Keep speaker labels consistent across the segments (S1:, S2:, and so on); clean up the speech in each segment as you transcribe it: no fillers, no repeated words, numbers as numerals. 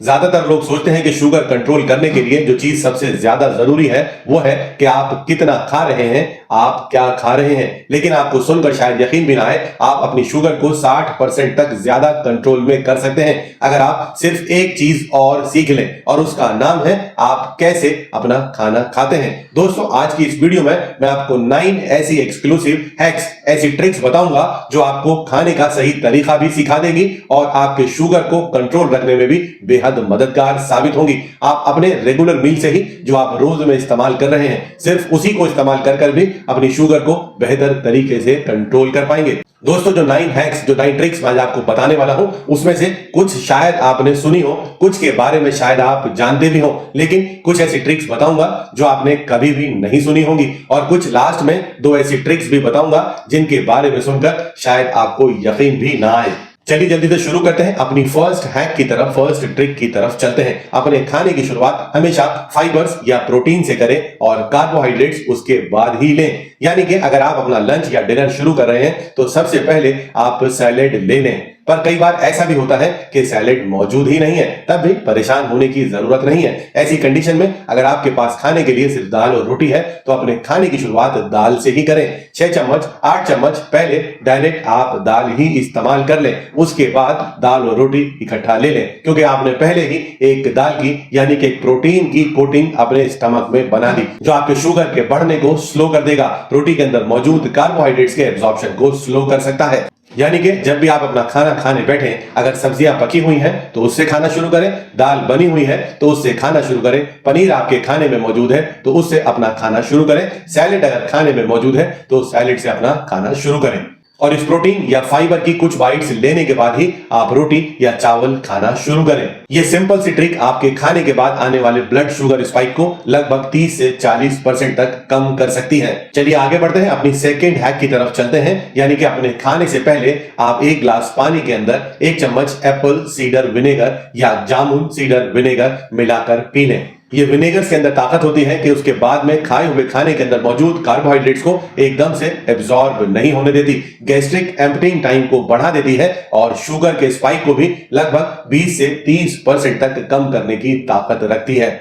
S1: ज्यादातर लोग सोचते हैं कि शुगर कंट्रोल करने के लिए जो चीज सबसे ज्यादा जरूरी है वो है कि आप कितना खा रहे हैं, आप क्या खा रहे हैं। लेकिन आपको सुनकर शायद यकीन भी ना आए, आप अपनी शुगर को 60% तक ज्यादा कंट्रोल में कर सकते हैं अगर आप सिर्फ एक चीज और सीख लें, और उसका नाम है आप कैसे अपना खाना खाते हैं। दोस्तों, आज की इस वीडियो में मैं आपको 9 ऐसी एक्सक्लूसिव हैक्स, ऐसी ट्रिक्स बताऊंगा जो आपको खाने का सही तरीका भी सिखा देगी और आपके शुगर को कंट्रोल रखने में भी बेहद मददगार साबित होंगी। आप अपने रेगुलर मील से ही जो आप रोज में इस्तेमाल कर रहे हैं, सिर्फ उसी को इस्तेमाल कर भी अपनी शुगर को बेहतर तरीके से कंट्रोल कर पाएंगे। दोस्तों, जो 9 हैक्स, जो 9 ट्रिक्स मैं आज आपको बताने वाला हूं, उसमें से कुछ शायद आपने सुनी हो, कुछ के बारे में शायद आप जानते भी हो, लेकिन कुछ ऐसी ट्रिक्स बताऊंगा जो आपने कभी भी नहीं सुनी होंगी, और कुछ लास्ट में 2 ऐसी ट्रिक्स भी बताऊंगा जिनके बारे में सुनकर शायद आपको यकीन भी ना आए। चलिए जल्दी से शुरू करते हैं, अपनी फर्स्ट हैक की तरफ, फर्स्ट ट्रिक की तरफ चलते हैं। अपने खाने की शुरुआत हमेशा फाइबर्स या प्रोटीन से करें और कार्बोहाइड्रेट्स उसके बाद ही लें। यानी कि अगर आप अपना लंच या डिनर शुरू कर रहे हैं तो सबसे पहले आप सैलेड ले लें। पर कई बार ऐसा भी होता है कि सैलेड मौजूद ही नहीं है, तब भी परेशान होने की जरूरत नहीं है। ऐसी कंडीशन में अगर आपके पास खाने के लिए सिर्फ दाल और रोटी है तो अपने खाने की शुरुआत दाल से ही करें। 6 चम्मच 8 चम्मच पहले डायरेक्ट आप दाल ही इस्तेमाल कर लें, उसके बाद दाल और रोटी इकट्ठा ले लें, क्योंकि आपने पहले ही एक दाल की यानी कि एक प्रोटीन की कोटिंग अपने स्टमक में बना दी, जो आपके शुगर के बढ़ने को स्लो कर देगा। रोटी के अंदर मौजूद कार्बोहाइड्रेट्स के एब्जॉर्प्शन को स्लो कर सकता है। यानी कि जब भी आप अपना खाना खाने बैठे, अगर सब्जियां पकी हुई हैं तो उससे खाना शुरू करें, दाल बनी हुई है तो उससे खाना शुरू करें, पनीर आपके खाने में मौजूद है तो उससे अपना खाना शुरू करें, सैलेड अगर खाने में मौजूद है तो सैलेड से अपना खाना शुरू करें। और इस प्रोटीन या फाइबर की कुछ बाइट्स लेने के बाद ही आप रोटी या चावल खाना शुरू करें। यह सिंपल सी ट्रिक आपके खाने के बाद आने वाले ब्लड शुगर स्पाइक को लगभग 30 से 40% तक कम कर सकती है। चलिए आगे बढ़ते हैं, अपनी सेकेंड हैक की तरफ चलते हैं। यानी कि अपने खाने से पहले आप 1 ग्लास पानी के अंदर 1 चम्मच एप्पल सीडर विनेगर या जामुन सीडर विनेगर मिलाकर पी लें। ये विनेगर्स के अंदर ताकत होती है कि उसके बाद में खाए हुए खाने के अंदर मौजूद कार्बोहाइड्रेट्स को एकदम से एब्जॉर्ब नहीं होने देती, गैस्ट्रिक एम्पटिंग टाइम को बढ़ा देती है और शुगर के स्पाइक को भी लगभग 20 से 30% तक कम करने की ताकत रखती है।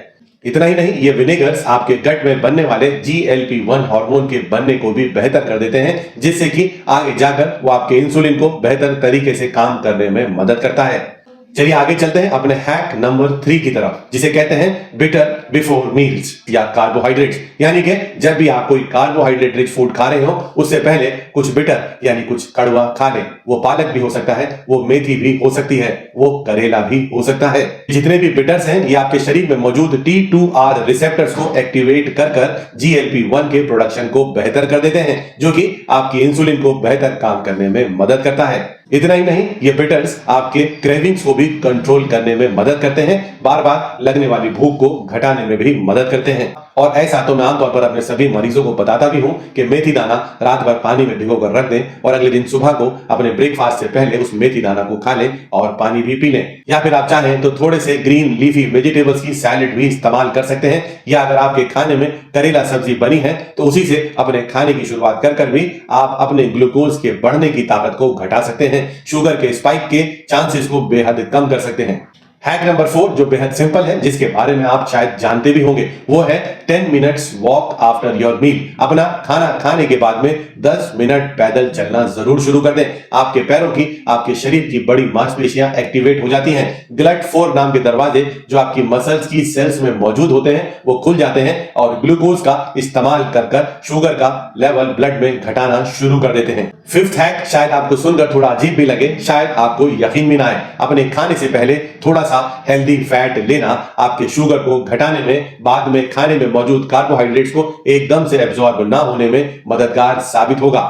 S1: इतना ही नहीं, ये विनेगर्स आपके गट में बनने वाले GLP-1 हार्मोन के बनने को भी बेहतर कर देते हैं, जिससे कि आगे जाकर वो आपके इंसुलिन को बेहतर तरीके से काम करने में मदद करता है। चलिए आगे चलते हैं अपने हैक नंबर 3 की तरफ, जिसे कहते हैं बिटर बिफोर मील्स या कार्बोहाइड्रेट्स। यानी कि जब भी आप कोई कार्बोहाइड्रेट रिच फूड खा रहे हो उससे पहले कुछ बिटर यानी कुछ कड़वा खा लें। वो पालक भी हो सकता है, वो मेथी भी हो सकती है, वो करेला भी हो सकता है। जितने भी बिटर्स हैं ये आपके शरीर में मौजूद T2R रिसेप्टर्स को एक्टिवेट कर GLP-1 के प्रोडक्शन को बेहतर कर देते हैं, जो कि आपकी इंसुलिन को बेहतर काम करने में मदद करता है। इतना ही नहीं, ये बिटर्स आपके क्रेविंग्स को भी कंट्रोल करने में मदद करते हैं, बार बार लगने वाली भूख को घटाने में भी मदद करते हैं। और ऐसा तो मैं आमतौर पर अपने सभी मरीजों को बताता भी हूं कि मेथी दाना रात भर पानी में भिगोकर रख दें और अगले दिन सुबह को अपने ब्रेकफास्ट से पहले उस मेथी दाना को खा लें और पानी भी पी लें। या फिर आप चाहें तो थोड़े से ग्रीन लीफी वेजिटेबल्स की सैलेड भी इस्तेमाल कर सकते हैं, या अगर आपके खाने में करेला सब्जी बनी है तो उसी से अपने खाने की शुरुआत कर भी आप अपने ग्लूकोज के बढ़ने की ताकत को घटा सकते हैं, शुगर के स्पाइक के चांसेस को बेहद कम कर सकते हैं। हैक नंबर 4 जो बेहद सिंपल है, जिसके बारे में आप शायद जानते भी होंगे, वो है 10 minutes walk after your meal. अपना खाना खाने के बाद में 10 मिनट पैदल चलना जरूर शुरू कर दें। आपके पैरों की, आपके शरीर की बड़ी मांसपेशियां एक्टिवेट हो जाती हैं। GLUT4 नाम के दरवाजे जो आपकी मसल्स की सेल्स में मौजूद होते हैं वो खुल जाते हैं और ग्लूकोज का इस्तेमाल कर शुगर का लेवल ब्लड में घटाना शुरू कर देते हैं। 5th हैक शायद आपको सुनकर थोड़ा अजीब भी लगे, शायद आपको यकीन भी ना आए। अपने खाने से पहले थोड़ा सा हेल्दी फैट लेना आपके शुगर को घटाने में, बाद में खाने में मौजूद कार्बोहाइड्रेट्स को एकदम से एब्जॉर्ब ना होने में मददगार साबित होगा।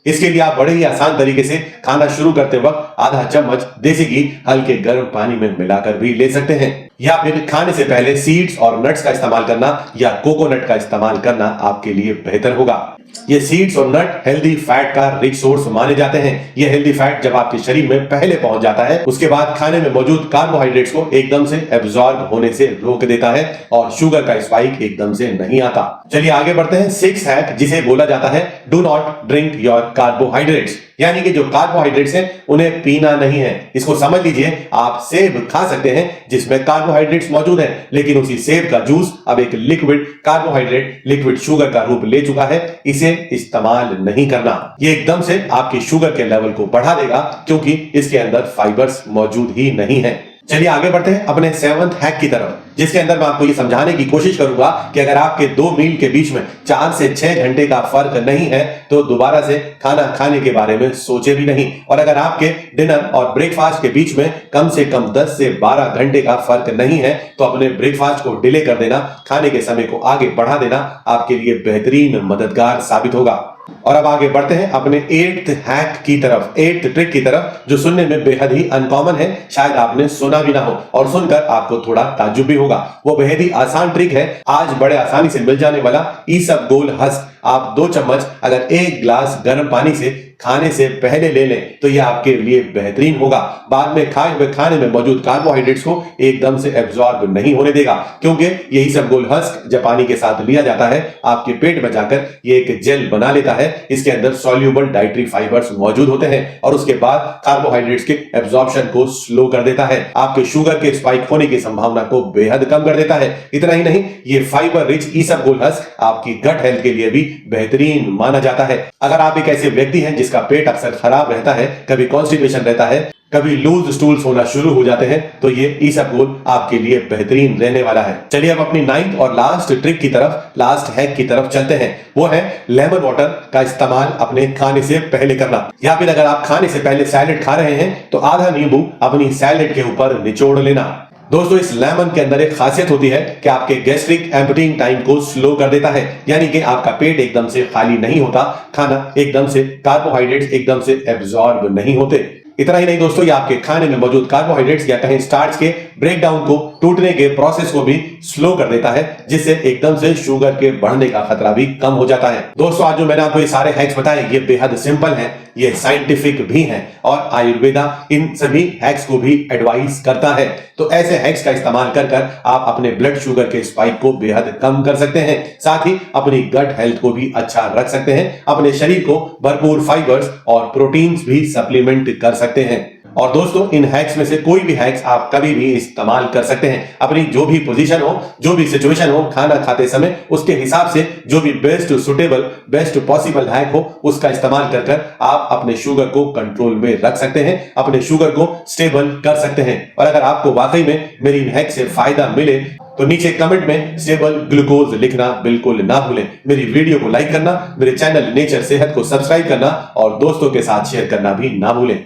S1: इसके लिए आप बड़े ही आसान तरीके से खाना शुरू करते वक्त आधा चम्मच देसी घी हल्के गर्म पानी में मिलाकर भी ले सकते हैं। या फिर खाने से पहले सीड्स और नट्स का इस्तेमाल करना या कोकोनट का इस्तेमाल करना आपके लिए बेहतर होगा। ये सीड्स और नट हेल्दी फैट का रिच सोर्स माने जाते हैं। ये हेल्दी फैट जब आपके शरीर में पहले पहुंच जाता है, उसके बाद खाने में मौजूद कार्बोहाइड्रेट्स को एकदम से एब्जॉर्ब होने से रोक देता है और शुगर का स्पाइक एकदम से नहीं आता। चलिए आगे बढ़ते हैं। 6th हैक, जिसे बोला जाता है do not drink your carbohydrates, यानी कि जो कार्बोहाइड्रेट्स हैं उन्हें पीना नहीं है। इसको समझ लीजिए, आप सेब खा सकते हैं जिसमें कार्बोहाइड्रेट्स मौजूद हैं, लेकिन उसी सेब का जूस अब एक लिक्विड कार्बोहाइड्रेट, लिक्विड शुगर का रूप ले चुका है। इसे इस्तेमाल नहीं करना। ये एकदम से आपके शुगर के लेवल को बढ़ा देगा, क्योंकि इसके अंदर फाइबर्स मौजूद ही नहीं है। चलिए आगे बढ़ते हैं अपने 7th हैक की तरफ, जिसके अंदर मैं आपको ये समझाने की कोशिश करूंगा कि अगर आपके 2 मील के बीच में 4 से 6 घंटे का फर्क नहीं है तो दोबारा से खाना खाने के बारे में सोचे भी नहीं। और अगर आपके डिनर और ब्रेकफास्ट के बीच में कम से कम 10 से 12 घंटे का फर्क नहीं है तो अपने ब्रेकफास्ट को डिले कर देना, खाने के समय को आगे बढ़ा देना आपके लिए बेहतरीन मददगार साबित होगा। और अब आगे बढ़ते हैं अपने 8th हैक की तरफ, 8th ट्रिक की तरफ, जो सुनने में बेहद ही अनकॉमन है। शायद आपने सुना भी ना हो और सुनकर आपको थोड़ा ताज्जुब भी होगा। वो बेहद ही आसान ट्रिक है, आज बड़े आसानी से मिल जाने वाला ईसबगोल हस्क। आप 2 चम्मच अगर 1 गिलास गर्म पानी से खाने से पहले ले लें तो यह आपके लिए बेहतरीन होगा। बाद में खाने में मौजूद कार्बोहाइड्रेट्स को एकदम से एब्जॉर्ब नहीं होने देगा, क्योंकि ये ईसबगोल हस्क जब पानी के साथ लिया जाता है आपके पेट में जाकर ये एक जेल बना लेता है। इसके अंदर सॉल्यूबल डाइटरी फाइबर्स मौजूद होते हैं और उसके बाद कार्बोहाइड्रेट्स के एब्जॉर्प्शन को स्लो कर देता है, आपके शुगर के स्पाइक होने की संभावना को बेहद कम कर देता है। इतना ही नहीं, ये फाइबर रिच ईसबगोल हस्क आपकी गट हेल्थ के लिए भी बेहतरीन माना जाता है। अगर आप एक ऐसे व्यक्ति हैं जिसका पेट अक्सर खराब रहता है, कभी कॉन्स्टिपेशन रहता है, कभी लूज स्टूल्स होना शुरू हो जाते हैं, तो ये ईसबगोल आपके लिए बेहतरीन रहने वाला है। चलिए अब अपनी 9th और लास्ट ट्रिक की तरफ, लास्ट हैक की तरफ चलते हैं। वो है लेमन वाटर का इस्तेमाल अपने खाने से पहले करना। या फिर अगर आप खाने से पहले सैलेड खा रहे हैं तो आधा नींबू अपनी सैलेड के ऊपर निचोड़ लेना। दोस्तों, इस लेमन के अंदर एक खासियत होती है कि आपके गैस्ट्रिक एम्पटिंग टाइम को स्लो कर देता है, यानी कि आपका पेट एकदम से खाली नहीं होता, खाना एकदम से, कार्बोहाइड्रेट्स एकदम से एब्जॉर्ब नहीं होते। इतना ही नहीं दोस्तों, ये आपके खाने में मौजूद कार्बोहाइड्रेट्स या कहीं स्टार्च के ब्रेकडाउन को, टूटने के प्रोसेस को भी स्लो कर देता है, जिससे एकदम से शुगर के बढ़ने का खतरा भी कम हो जाता है। दोस्तों, आज जो मैंने आपको ये सारे हैक्स बताए ये बेहद सिंपल हैं, ये साइंटिफिक भी हैं और आयुर्वेदा इन सभी हैक्स को भी एडवाइस करता है। तो ऐसे हैक्स का इस्तेमाल कर आप अपने ब्लड शुगर के स्पाइक को बेहद कम कर सकते हैं, साथ ही अपनी गट हेल्थ को भी अच्छा रख सकते हैं, अपने शरीर को भरपूर फाइबर्स और प्रोटीन्स भी सप्लीमेंट कर सकते हैं। और दोस्तों, इन हैक्स में से कोई भी हैक्स आप कभी भी इस्तेमाल कर सकते हैं। अपनी जो भी पोजीशन हो, जो भी सिचुएशन हो, खाना खाते समय उसके हिसाब से जो भी best suitable, best possible hack हो उसका इस्तेमाल कर आप अपने शुगर को कंट्रोल में रख सकते हैं, अपने शुगर को स्टेबल कर सकते हैं। और अगर आपको वाकई में मेरी इन हैक से फायदा मिले तो नीचे कमेंट में स्टेबल ग्लूकोज लिखना बिल्कुल ना भूलें। मेरी वीडियो को लाइक करना, मेरे चैनल नेचर सेहत को सब्सक्राइब करना और दोस्तों के साथ शेयर करना भी ना भूलें।